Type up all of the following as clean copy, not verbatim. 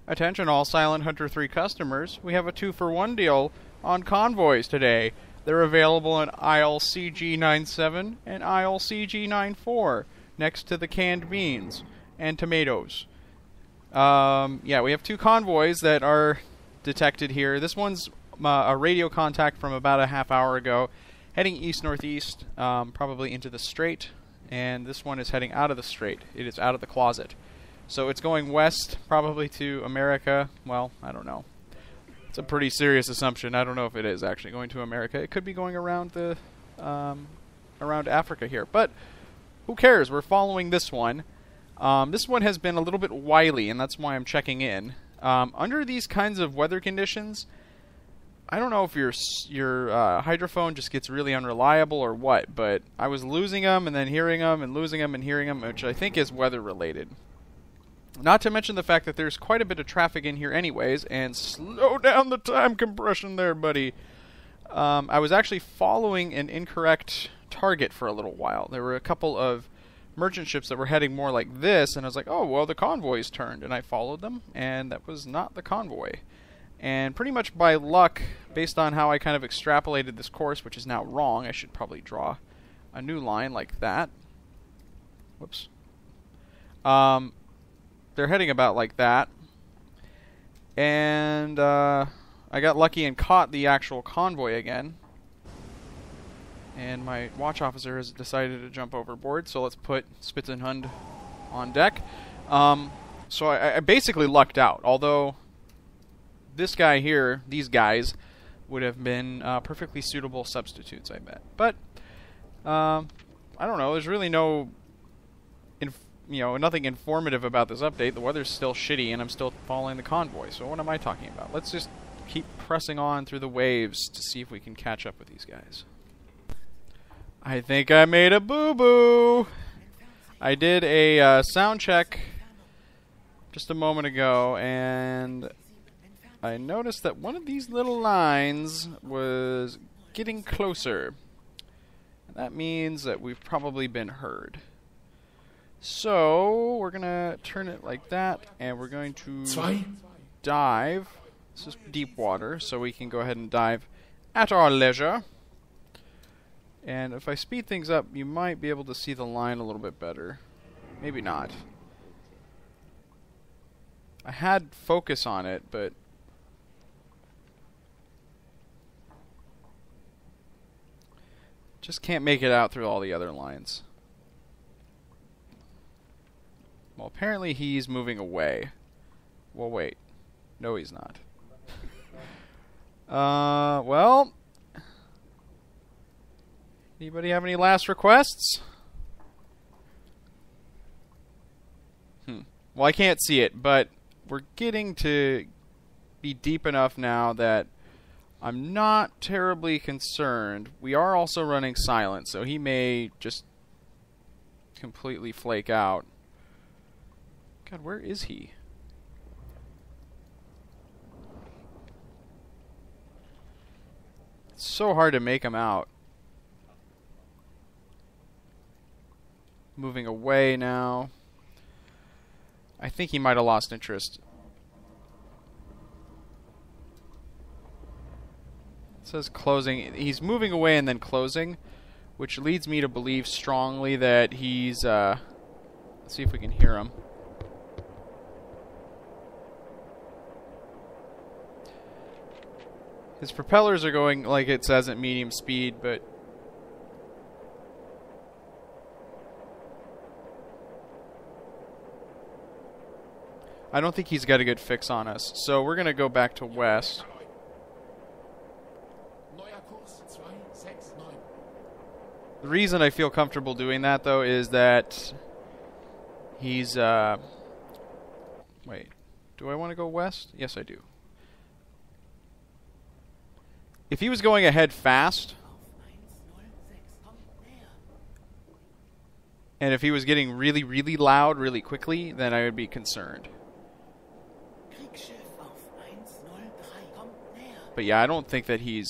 Attention all Silent Hunter 3 customers, we have a 2-for-1 deal on convoys today. They're available in aisle CG97 and aisle CG94, next to the canned beans and tomatoes. Yeah, we have 2 convoys that are detected here. This one's a radio contact from about a half hour ago, heading east-northeast, probably into the strait, and this one is heading out of the strait. It is out of the closet. So it's going west, probably to America. Well, I don't know. It's a pretty serious assumption. I don't know if it is actually going to America. It could be going around the around Africa here, but who cares? We're following this one. This one has been a little bit wily, and that's why I'm checking in. Under these kinds of weather conditions, I don't know if your hydrophone just gets really unreliable or what, but I was losing them and then hearing them and losing them and hearing them, which I think is weather related. Not to mention the fact that there's quite a bit of traffic in here anyways, and slow down the time compression there, buddy. I was actually following an incorrect target for a little while. There were a couple of merchant ships that were heading more like this, and I was like, oh, well, the convoy's turned, and I followed them, and that was not the convoy. And pretty much by luck, based on how I kind of extrapolated this course, which is now wrong, I should probably draw a new line like that. Whoops. They're heading about like that. And I got lucky and caught the actual convoy again. And my watch officer has decided to jump overboard, so let's put Spitzenhund on deck. So I basically lucked out, although this guy here, these guys, would have been perfectly suitable substitutes, I bet. But, I don't know, there's really no nothing informative about this update. The weather's still shitty, and I'm still following the convoy. So what am I talking about? Let's just keep pressing on through the waves to see if we can catch up with these guys. I think I made a boo-boo! I did a sound check just a moment ago, and I noticed that one of these little lines was getting closer. And that means that we've probably been heard. So, we're going to turn it like that, and we're going to dive. This is deep water, so we can go ahead and dive at our leisure. And if I speed things up, you might be able to see the line a little bit better. Maybe not. I had focus on it, but just can't make it out through all the other lines. Well, apparently he's moving away. Well, wait. No, he's not. Well, anybody have any last requests? Well, I can't see it, but we're getting to be deep enough now that I'm not terribly concerned. We are also running silent, so he may just completely flake out. God, where is he? It's so hard to make him out. Moving away now. I think he might have lost interest. It says closing. He's moving away and then closing, which leads me to believe strongly that he's... let's see if we can hear him. His propellers are going, like it says, at medium speed, but I don't think he's got a good fix on us. So we're going to go back to west. The reason I feel comfortable doing that, though, is that he's... Wait. Do I want to go west? Yes, I do. If he was going ahead fast, and if he was getting really, really loud really quickly, then I would be concerned. But yeah, I don't think that he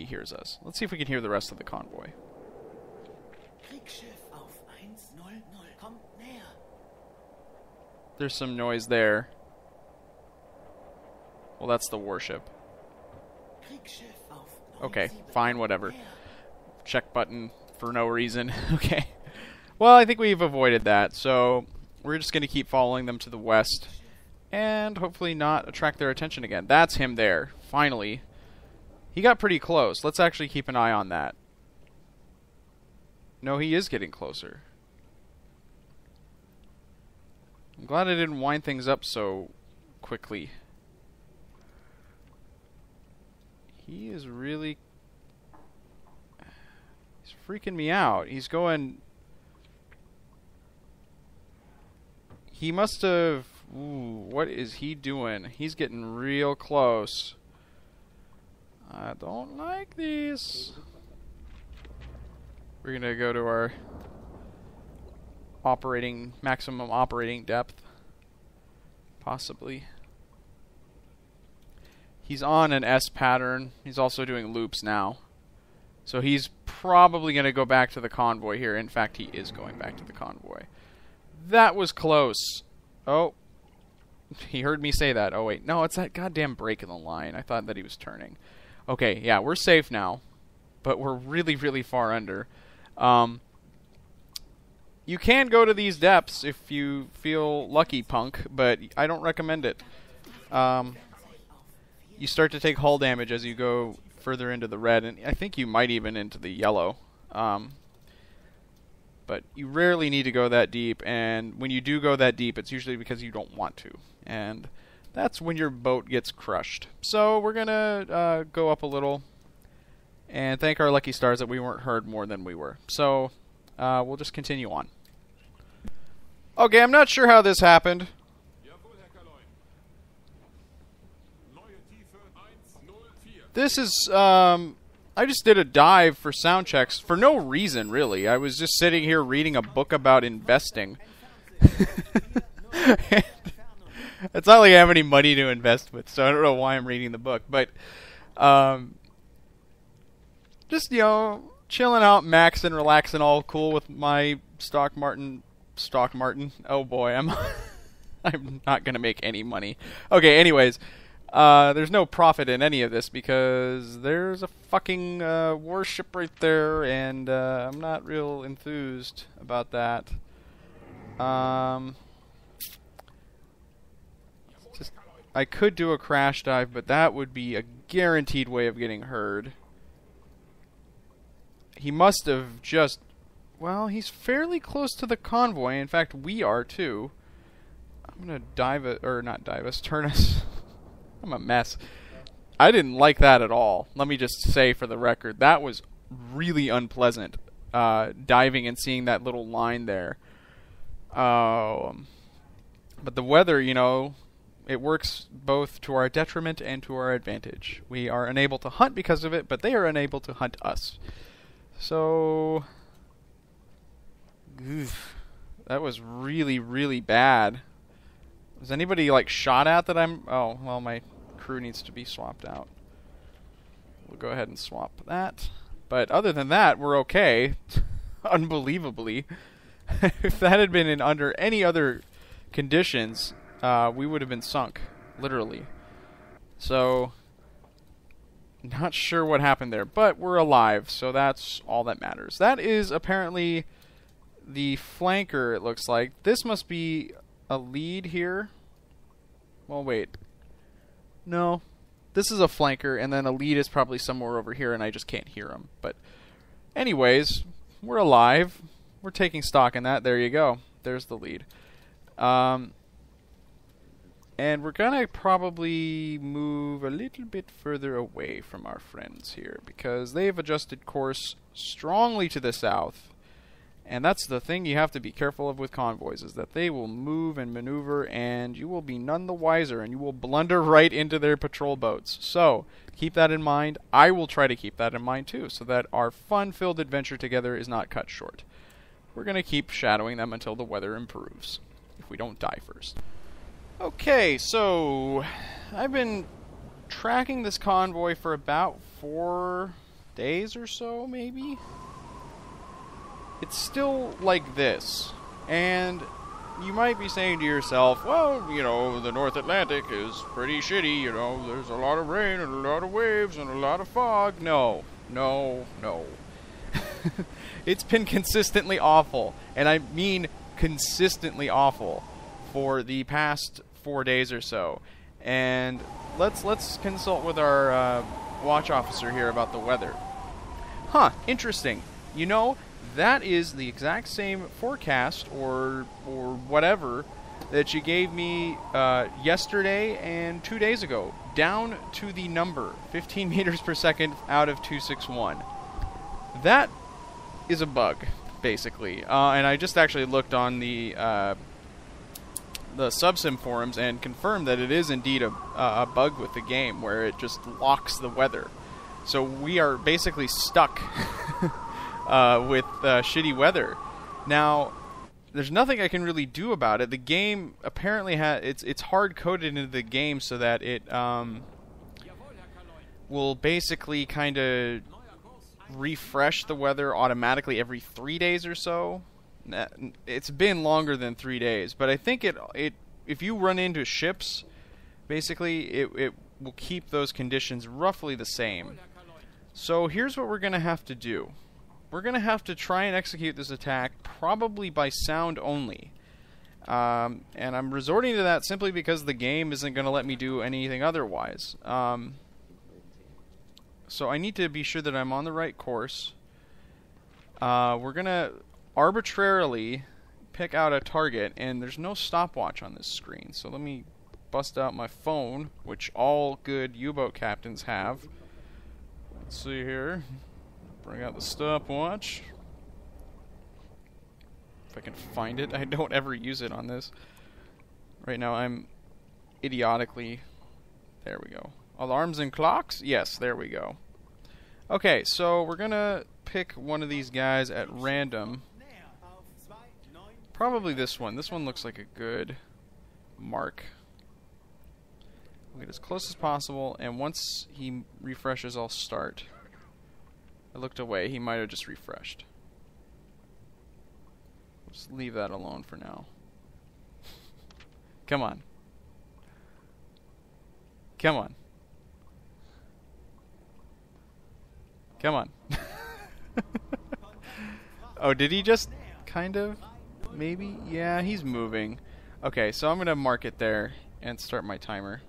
hears us. Let's see if we can hear the rest of the convoy. There's some noise there. Well, that's the warship. Okay, fine, whatever. Check button for no reason. Okay. Well, I think we've avoided that, so we're just going to keep following them to the west and hopefully not attract their attention again. That's him there, finally. He got pretty close. Let's actually keep an eye on that. No, he is getting closer. I'm glad I didn't wind things up so quickly. He is really... He's freaking me out. He's going... He must have... Ooh, what is he doing? He's getting real close. I don't like this. We're going to go to our maximum operating depth. Possibly. He's on an S pattern. He's also doing loops now. So he's probably going to go back to the convoy here. In fact, he is going back to the convoy. That was close. Oh. He heard me say that. Oh, wait. No, it's that goddamn break in the line. I thought that he was turning. Okay, yeah, we're safe now. But we're really, really far under. You can go to these depths if you feel lucky, punk, but I don't recommend it. You start to take hull damage as you go further into the red, and I think you might even into the yellow. But you rarely need to go that deep, and when you do go that deep, it's usually because you don't want to. And that's when your boat gets crushed. So we're going to go up a little and thank our lucky stars that we weren't hurt more than we were. So we'll just continue on. Okay, I'm not sure how this happened. This is, I just did a dive for sound checks for no reason, really. I was just sitting here reading a book about investing. It's not like I have any money to invest with, so I don't know why I'm reading the book. But, just, you know, chilling out, maxing, relaxing, all cool with my stock martin. Oh boy, I'm not going to make any money. Okay, anyways. There's no profit in any of this because there's a fucking warship right there, and I'm not real enthused about that. I could do a crash dive, but that would be a guaranteed way of getting heard. He must have just... Well, he's fairly close to the convoy. In fact, we are too. I'm gonna dive it, or not dive us, turn us... I'm a mess. I didn't like that at all. Let me just say for the record, that was really unpleasant, diving and seeing that little line there. But the weather, you know, it works both to our detriment and to our advantage. We are unable to hunt because of it, but they are unable to hunt us. So... Oof, that was really, really bad. Was anybody, like, shot at that I'm... Oh, well, my crew needs to be swapped out. We'll go ahead and swap that. But other than that, we're okay. Unbelievably. If that had been in under any other conditions, we would have been sunk. Literally. So, not sure what happened there. But we're alive, so that's all that matters. That is apparently the flanker, it looks like. This must be... a lead here. Well, wait. No. This is a flanker, and then a lead is probably somewhere over here, and I just can't hear him. But anyways, we're alive. We're taking stock in that. There you go. There's the lead. And we're going to probably move a little bit further away from our friends here, because they've adjusted course strongly to the south. And that's the thing you have to be careful of with convoys, is that they will move and maneuver, and you will be none the wiser, and you will blunder right into their patrol boats. So, keep that in mind. I will try to keep that in mind, too, so that our fun-filled adventure together is not cut short. We're going to keep shadowing them until the weather improves, if we don't die first. Okay, so I've been tracking this convoy for about 4 days or so, maybe? It's still like this, and you might be saying to yourself, well, you know, the North Atlantic is pretty shitty, you know, there's a lot of rain and a lot of waves and a lot of fog. No. It's been consistently awful, and I mean consistently awful, for the past 4 days or so. And let's consult with our watch officer here about the weather. Huh, interesting. You know, that is the exact same forecast or whatever that you gave me yesterday and 2 days ago, down to the number 15 meters per second out of 261. That is a bug, basically, and I just actually looked on the Subsim forums and confirmed that it is indeed a bug with the game where it just locks the weather. So we are basically stuck with shitty weather. Now, there's nothing I can really do about it. The game apparently it's hard coded into the game so that it will basically kind of refresh the weather automatically every 3 days or so. It's been longer than 3 days, but I think it if you run into ships, basically it will keep those conditions roughly the same. So here's what we're going to have to do. We're going to have to try and execute this attack probably by sound only. And I'm resorting to that simply because the game isn't going to let me do anything otherwise. So I need to be sure that I'm on the right course. We're going to arbitrarily pick out a target, and there's no stopwatch on this screen. So let me bust out my phone, which all good U-boat captains have. Let's see here. Bring out the stopwatch. If I can find it. I don't ever use it on this. Right now I'm idiotically... There we go. Alarms and clocks? Yes, there we go. Okay, so we're gonna pick one of these guys at random. Probably this one. This one looks like a good mark. We'll get as close as possible, and once he refreshes, I'll start. I looked away. He might have just refreshed. Just leave that alone for now. Come on. Come on. Come on. Oh, did he just kind of? Maybe? Yeah, he's moving. Okay, so I'm going to mark it there and start my timer.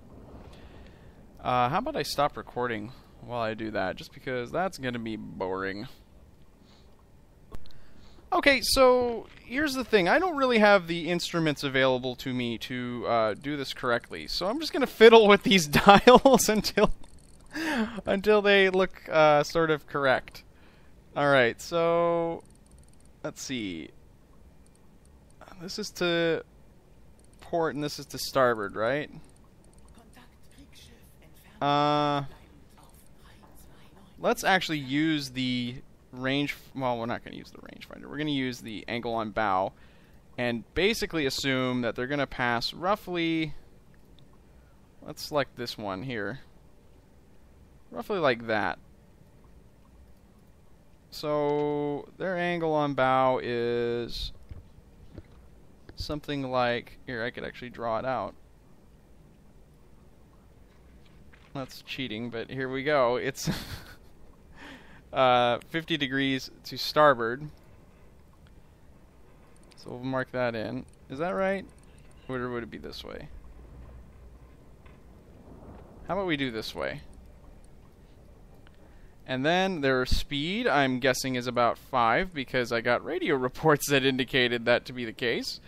How about I stop recording while I do that, just because that's going to be boring. Okay, so here's the thing. I don't really have the instruments available to me to do this correctly, so I'm just going to fiddle with these dials until they look sort of correct. Alright, so let's see. This is to port and this is to starboard, right? Let's actually use the range... Well, we're not going to use the rangefinder. We're going to use the angle on bow and basically assume that they're going to pass roughly... Let's select this one here. Roughly like that. So their angle on bow is something like... Here, I could actually draw it out. That's cheating, but here we go. It's 50 degrees to starboard. So we'll mark that in. Is that right? Or would it be this way? How about we do this way? And then their speed, I'm guessing, is about 5, because I got radio reports that indicated that to be the case.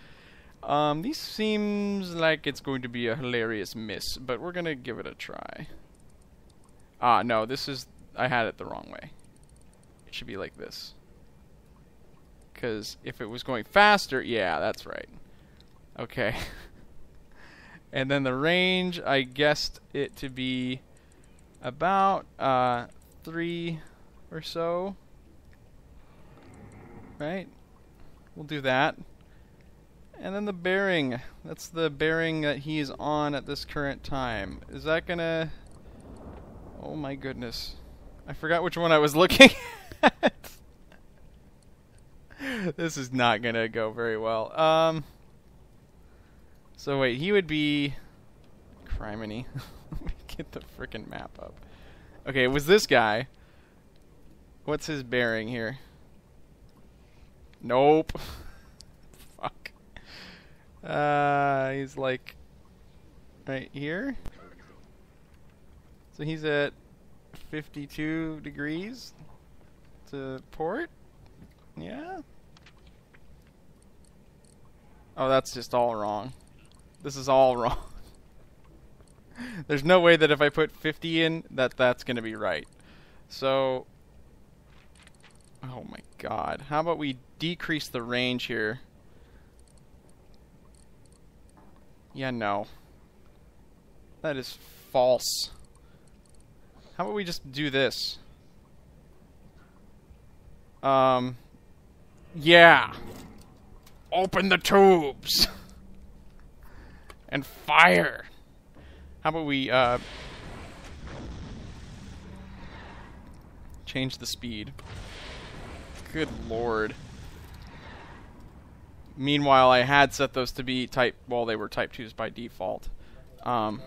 This seems like it's going to be a hilarious miss, but we're going to give it a try. Ah, no, this is... I had it the wrong way. It should be like this. Because if it was going faster... Yeah, that's right. Okay. And then the range, I guessed it to be about 3 or so. Right? We'll do that. And then the bearing. That's the bearing that he is on at this current time. Is that gonna... Oh my goodness. I forgot which one I was looking at. This is not gonna go very well. So wait, he would be... Criminy. Let me get the frickin' map up. Okay, it was this guy. What's his bearing here? Nope. Fuck. He's like... right here? So he's at 52 degrees to port? Yeah? Oh, that's just all wrong. This is all wrong. There's no way that if I put 50 in, that's going to be right. So, oh my god. How about we decrease the range here? Yeah, no. That is false. How about we just do this? Yeah. Open the tubes. And fire. How about we, change the speed. Good lord. Meanwhile, I had set those to be type... well, they were type 2s by default. So,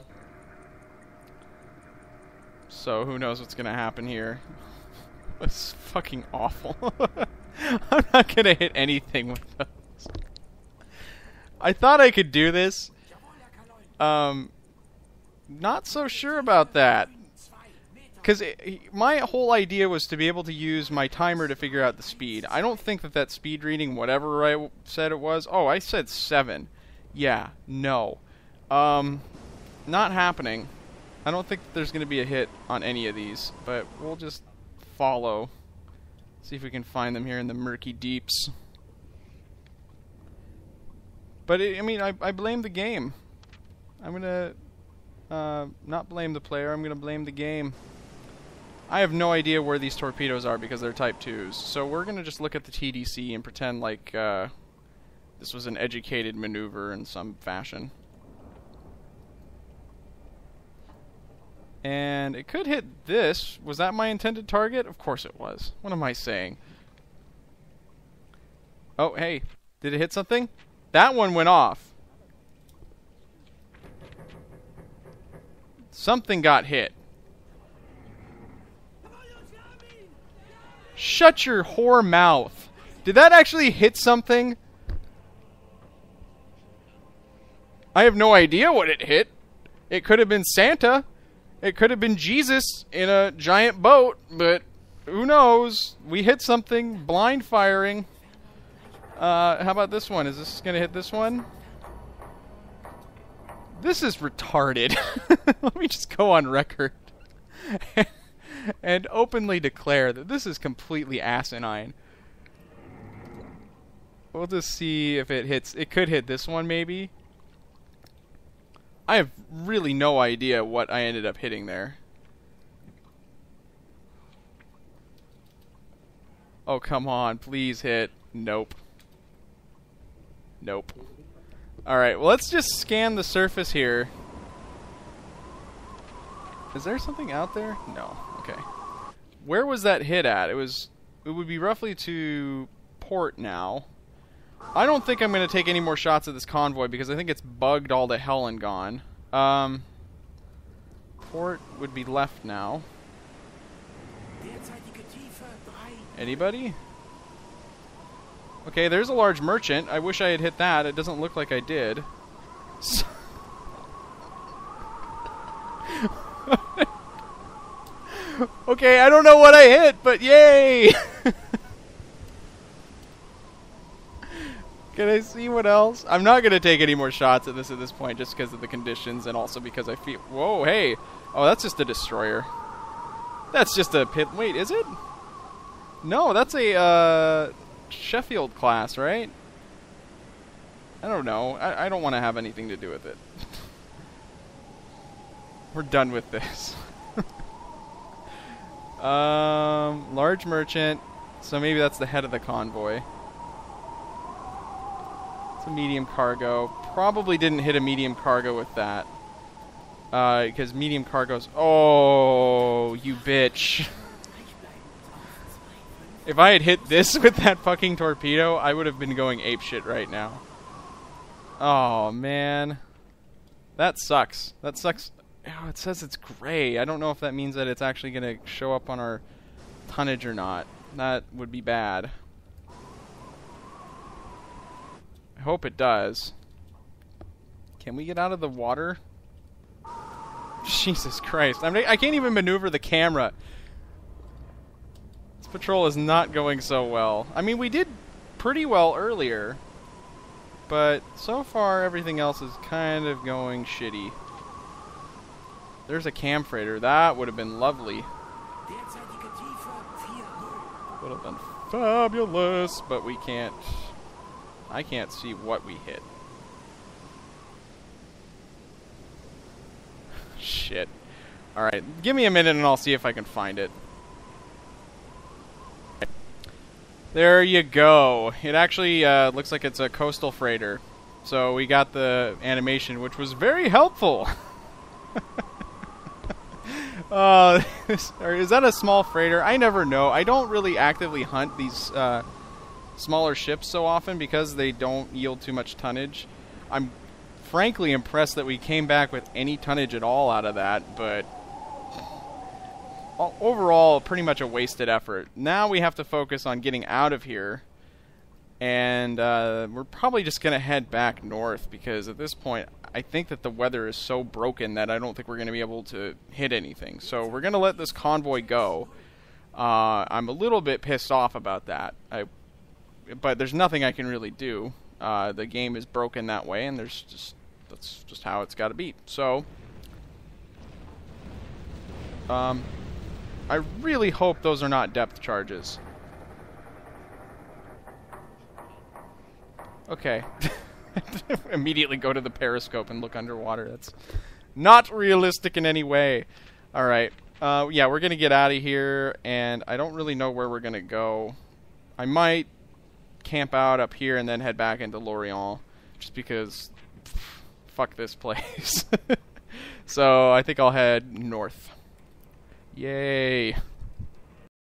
who knows what's gonna happen here. It's fucking awful. I'm not gonna hit anything with those. I thought I could do this. Not so sure about that. Because my whole idea was to be able to use my timer to figure out the speed. I don't think that speed reading, whatever I said it was... oh, I said 7. Yeah, no. Not happening. I don't think there's going to be a hit on any of these, but we'll just follow. See if we can find them here in the murky deeps. But, I mean, I blame the game. I'm going to not blame the player, I'm going to blame the game. I have no idea where these torpedoes are because they're type 2s. So we're going to just look at the TDC and pretend like this was an educated maneuver in some fashion. And it could hit this. Was that my intended target? Of course it was. What am I saying? Oh, hey. Did it hit something? That one went off. Something got hit. Shut your whore mouth. Did that actually hit something? I have no idea what it hit. It could have been Santa. It could have been Jesus in a giant boat, but who knows? We hit something. Blind firing. How about this one? Is this going to hit this one? This is retarded. Let me just go on record and openly declare that this is completely asinine. We'll just see if it hits. It could hit this one, maybe. I have really no idea what I ended up hitting there. Oh, come on. Please hit. Nope. Nope. Alright, well, let's just scan the surface here. Is there something out there? No. Okay. Where was that hit at? It would be roughly to port now. I don't think I'm going to take any more shots at this convoy because I think it's bugged all to hell and gone. Port would be left now. Anybody? Okay, there's a large merchant. I wish I had hit that. It doesn't look like I did. Okay, I don't know what I hit, but yay! Can I see what else? I'm not going to take any more shots at this point just because of the conditions and also because I feel... Whoa, hey! Oh, that's just a destroyer. That's just a pit... Wait, is it? No, that's a, Sheffield class, right? I don't know. I don't want to have anything to do with it. We're done with this. Large merchant. So maybe that's the head of the convoy. It's a medium cargo. Probably didn't hit a medium cargo with that. Because medium cargo's... Oh, you bitch. If I had hit this with that fucking torpedo, I would have been going apeshit right now. Oh, man. That sucks. That sucks. Oh, it says it's gray. I don't know if that means that it's actually going to show up on our tonnage or not. That would be bad. I hope it does. Can we get out of the water? Jesus Christ. I can't even maneuver the camera. This patrol is not going so well. I mean, we did pretty well earlier. But so far, everything else is kind of going shitty. There's a cam freighter. That would have been lovely. Would have been fabulous, but we can't. I can't see what we hit. Shit. Alright, give me a minute and I'll see if I can find it. There you go. It actually looks like it's a coastal freighter. So we got the animation, which was very helpful. Is that a small freighter? I never know. I don't really actively hunt these smaller ships so often because they don't yield too much tonnage. I'm frankly impressed that we came back with any tonnage at all out of that, but overall, pretty much a wasted effort. Now we have to focus on getting out of here, and we're probably just going to head back north because at this point, I think that the weather is so broken that I don't think we're going to be able to hit anything. So we're going to let this convoy go. I'm a little bit pissed off about that, but there's nothing I can really do. The game is broken that way, and that's just how it's got to be. So, I really hope those are not depth charges. Okay. Immediately go to the periscope and look underwater. That's not realistic in any way. Alright. Yeah, we're going to get out of here, and I don't really know where we're going to go. I might camp out up here and then head back into Lorient, just because fuck this place. So I think I'll head north. Yay.